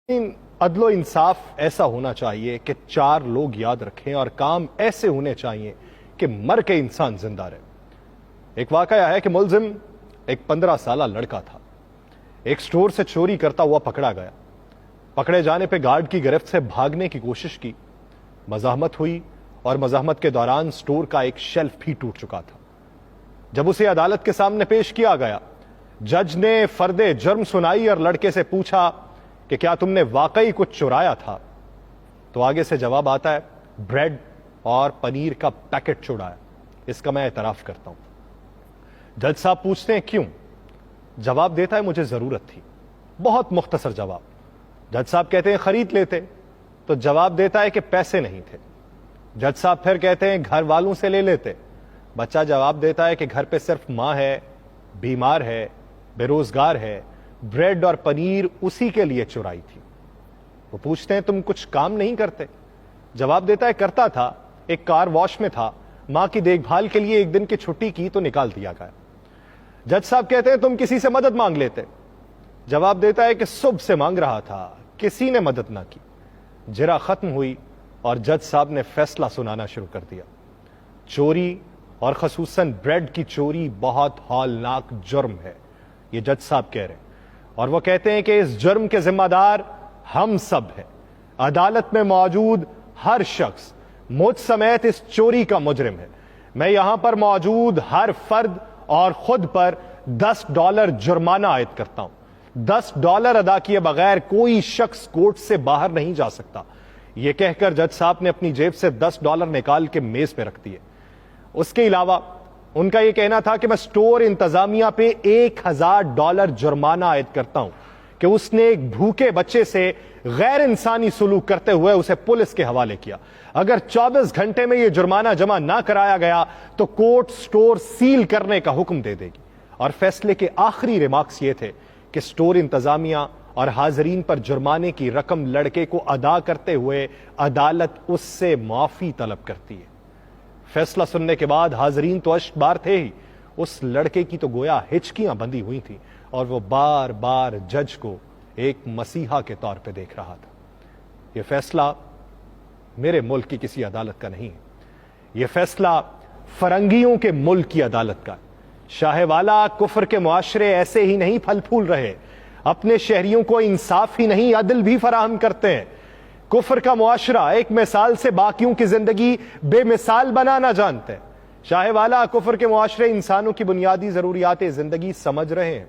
عدل و انصاف ایسا ہونا چاہیے کہ چار لوگ یاد رکھیں اور کام ایسے ہونے چاہیے کہ مر کے انسان زندہ رہے۔ ایک واقعہ ہے کہ ملزم ایک 15 سالہ لڑکا تھا، ایک سٹور سے چوری کرتا ہوا پکڑا گیا۔ پکڑے جانے پہ گارڈ کی گرفت سے بھاگنے کی کوشش کی، مزاحمت ہوئی اور مزاحمت کے دوران سٹور کا ایک شیلف بھی ٹوٹ چکا تھا۔ جب اسے عدالت کے سامنے پیش کیا گیا، جج نے فرد جرم سنائی اور لڑکے سے پوچھا کہ کیا تم نے واقعی کچھ چرایا تھا؟ تو آگے سے جواب آتا ہے بریڈ اور پنیر کا پیکٹ چرایا، اس کا میں اعتراف کرتا ہوں۔ جج صاحب پوچھتے ہیں کیوں؟ جواب دیتا ہے مجھے ضرورت تھی۔ بہت مختصر جواب۔ جج صاحب کہتے ہیں خرید لیتے، تو جواب دیتا ہے کہ پیسے نہیں تھے۔ جج صاحب پھر کہتے ہیں گھر والوں سے لے لیتے۔ بچہ جواب دیتا ہے کہ گھر پہ صرف ماں ہے، بیمار ہے، بے روزگار ہے، بریڈ اور پنیر اسی کے لیے چرائی تھی۔ وہ پوچھتے ہیں تم کچھ کام نہیں کرتے؟ جواب دیتا ہے کرتا تھا، ایک کار واش میں تھا، ماں کی دیکھ بھال کے لیے ایک دن کی چھٹی کی تو نکال دیا گیا۔ جج صاحب کہتے ہیں تم کسی سے مدد مانگ لیتے؟ جواب دیتا ہے کہ صبح سے مانگ رہا تھا، کسی نے مدد نہ کی۔ جرا ختم ہوئی اور جج صاحب نے فیصلہ سنانا شروع کر دیا۔ چوری اور خصوصاً بریڈ کی چوری بہت ہولناک جرم ہے، یہ جج صاحب کہہ رہے ہیں، اور وہ کہتے ہیں کہ اس جرم کے ذمہ دار ہم سب ہیں۔ عدالت میں موجود ہر شخص مجھ سمیت اس چوری کا مجرم ہے۔ میں یہاں پر موجود ہر فرد اور خود پر $10 جرمانہ عائد کرتا ہوں۔ $10 ادا کیے بغیر کوئی شخص کورٹ سے باہر نہیں جا سکتا۔ یہ کہہ کر جج صاحب نے اپنی جیب سے $10 نکال کے میز پہ رکھ دیے۔ اس کے علاوہ ان کا یہ کہنا تھا کہ میں سٹور انتظامیہ پہ $1000 جرمانہ عائد کرتا ہوں کہ اس نے ایک بھوکے بچے سے غیر انسانی سلوک کرتے ہوئے اسے پولیس کے حوالے کیا۔ اگر 24 گھنٹے میں یہ جرمانہ جمع نہ کرایا گیا تو کورٹ سٹور سیل کرنے کا حکم دے دے گی۔ اور فیصلے کے آخری ریمارکس یہ تھے کہ سٹور انتظامیہ اور حاضرین پر جرمانے کی رقم لڑکے کو ادا کرتے ہوئے عدالت اس سے معافی طلب کرتی ہے۔ فیصلہ سننے کے بعد حاضرین تو اشک بار تھے ہی، اس لڑکے کی تو گویا ہچکیاں بندھی ہوئی تھیں اور وہ بار بار جج کو ایک مسیحا کے طور پہ دیکھ رہا تھا۔ یہ فیصلہ میرے ملک کی کسی عدالت کا نہیں ہے، یہ فیصلہ فرنگیوں کے ملک کی عدالت کا ہے۔ شاہ والا کفر کے معاشرے ایسے ہی نہیں پھل پھول رہے، اپنے شہریوں کو انصاف ہی نہیں عدل بھی فراہم کرتے ہیں۔ کفر کا معاشرہ ایک مثال سے باقیوں کی زندگی بے مثال بنانا جانتے ہیں۔ شاہ والا کفر کے معاشرے انسانوں کی بنیادی ضروریات زندگی سمجھ رہے ہیں۔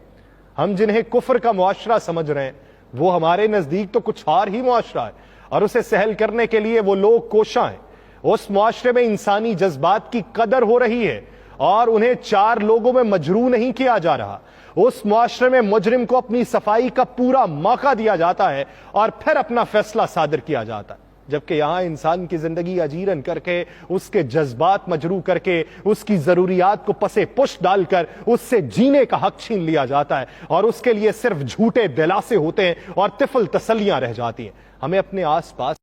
ہم جنہیں کفر کا معاشرہ سمجھ رہے ہیں وہ ہمارے نزدیک تو کچھ اور ہی معاشرہ ہے، اور اسے سہل کرنے کے لیے وہ لوگ کوشاں ہیں۔ اس معاشرے میں انسانی جذبات کی قدر ہو رہی ہے اور انہیں 4 لوگوں میں مجروح نہیں کیا جا رہا۔ اس معاشرے میں مجرم کو اپنی صفائی کا پورا موقع دیا جاتا ہے اور پھر اپنا فیصلہ صادر کیا جاتا ہے، جبکہ یہاں انسان کی زندگی اجیرن کر کے، اس کے جذبات مجروح کر کے، اس کی ضروریات کو پسے پشت ڈال کر اس سے جینے کا حق چھین لیا جاتا ہے، اور اس کے لیے صرف جھوٹے دلاسے ہوتے ہیں اور طفل تسلیاں رہ جاتی ہیں۔ ہمیں اپنے آس پاس